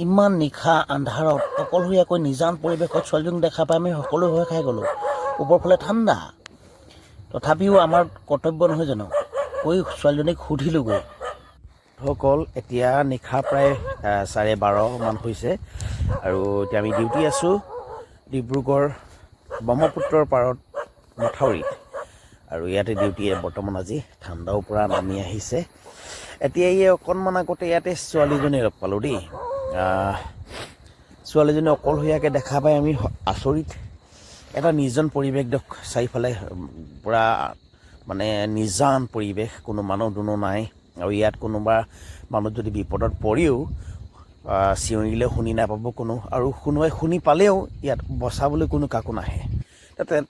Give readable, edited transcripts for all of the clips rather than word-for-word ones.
ইমান নিশা আন্ধাৰত অকলশৰীয়াকৈ নিজান পৰিৱেশত ছোৱালীজনীক দেখা পাই আমি সকলো ভয় খাই গ'লোঁ। ওপৰফালে ঠাণ্ডা, তথাপিও আমাৰ কৰ্তব্য নহয় জানো, কৈ ছোৱালীজনীক সুধিলোঁগৈ। সকল এতিয়া নিশা প্ৰায় 12:30 হৈছে আৰু এতিয়া আমি ডিউটি আছোঁ ডিব্ৰুগড় ব্ৰহ্মপুত্ৰৰ পাৰত মথাউৰিত, আৰু ইয়াতে ডিউটি বৰ্তমান আজি ঠাণ্ডাও পৰা নামি আহিছে। এতিয়া অকণমান আগতে ইয়াতে ছোৱালীজনী লগ পালোঁ দেই। ছোৱালীজনী অকলশৰীয়াকৈ দেখা পাই আমি আচৰিত। এটা নিৰ্জন পৰিৱেশ চাৰিওফালে পূৰা মানে নিজান পৰিৱেশ, কোনো মানুহ দুনুহ নাই। আৰু ইয়াত কোনোবা মানুহ যদি বিপদত পৰিও চিঞৰিলেও শুনি নাপাব কোনো, আৰু কোনোবাই শুনি পালেও ইয়াত বচাবলৈ কোনো কাকো নাহে।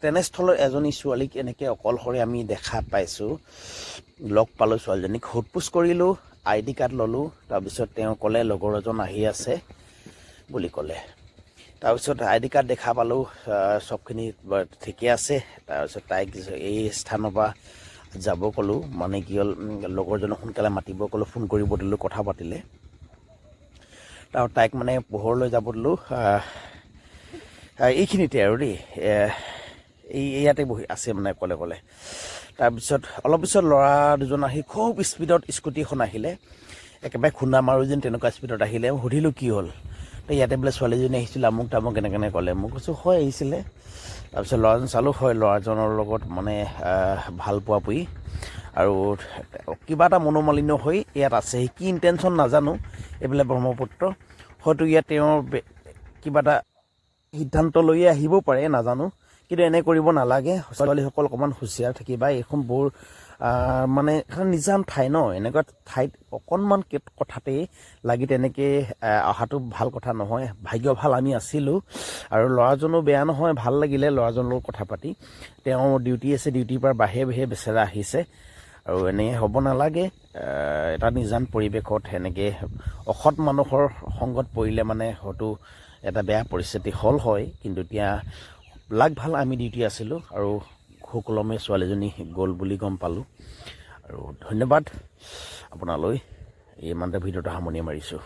তেনেস্থলত এজনী ছোৱালীক এনেকৈ অকলশৰে আমি দেখা পাইছোঁ, লগ পালোঁ। ছোৱালীজনীক সোধ পোছ কৰিলোঁ, ID কাৰ্ড ল'লোঁ। তাৰপিছত তেওঁ ক'লে লগৰ এজন আহি আছে বুলি ক'লে। তাৰপিছত ID কাৰ্ড দেখা পালোঁ, চবখিনি ঠিকে আছে। তাৰপিছত তাইক এই স্থানৰ পৰা যাব ক'লোঁ, মানে কি হ'ল লগৰজনক সোনকালে মাতিব ক'লোঁ, ফোন কৰিব দিলোঁ, কথা পাতিলে। তাৰ তাইক মানে পোহৰলৈ যাব দিলোঁ, এইখিনিতে আৰু দেই, ইয়াতে বহি আছে মানে অকলে। তাৰপিছত অলপ পিছত ল'ৰা দুজন আহি খুব স্পীডত স্কুটি এখন আহিলে, একেবাৰে খুন্দা মাৰো যেন তেনেকুৱা স্পীডত আহিলে। সুধিলোঁ কি হ'ল, তো ইয়াতে বোলে ছোৱালীজনী আহিছিলে, আমুক তামুক কেনেকৈ ক'লে। মোক কৈছোঁ হয় আহিছিলে। তাৰপিছত ল'ৰাজন চালোঁ, হয় ল'ৰাজনৰ লগত মানে ভাল পোৱা পুই, আৰু কিবা এটা মনোমালিন্য হৈ ইয়াত আছে। কি ইণ্টেনশ্যন নাজানো, এইবিলাক ব্ৰহ্মপুত্ৰ, হয়তো ইয়াত তেওঁৰ কিবা এটা সিদ্ধান্ত লৈয়ে আহিবও পাৰে, নাজানো। কিন্তু এনে কৰিব নালাগে, ছোৱালীসকল অকণমান হুঁচিয়াৰ থাকিবা। এইখন বৰ মানে নিজান ঠাই ন, এনেকুৱা ঠাইত অকণমান কথাতেই লাগি তেনেকৈ অহাটো ভাল কথা নহয়। ভাগ্য ভাল আমি আছিলোঁ, আৰু ল'ৰাজনো বেয়া নহয়, ভাল লাগিলে ল'ৰাজনৰ লগত কথা পাতি। তেওঁ ডিউটি আছে, ডিউটিৰ পৰা বাহিৰে বেচেৰা আহিছে, আৰু এনেই হ'ব নালাগে। এটা নিজান পৰিৱেশত এনেকৈ অসৎ মানুহৰ সংগত পৰিলে মানে হয়তো এটা বেয়া পৰিস্থিতি হয়। কিন্তু এতিয়া লাগ ভাল আমি ডিউটি আছিলোঁ, আৰু সুকলমে ছোৱালীজনী গ'ল বুলি গম পালোঁ। আৰু ধন্যবাদ আপোনালৈ, ইমানতে ভিডিঅ'টো সামৰণি মাৰিছোঁ।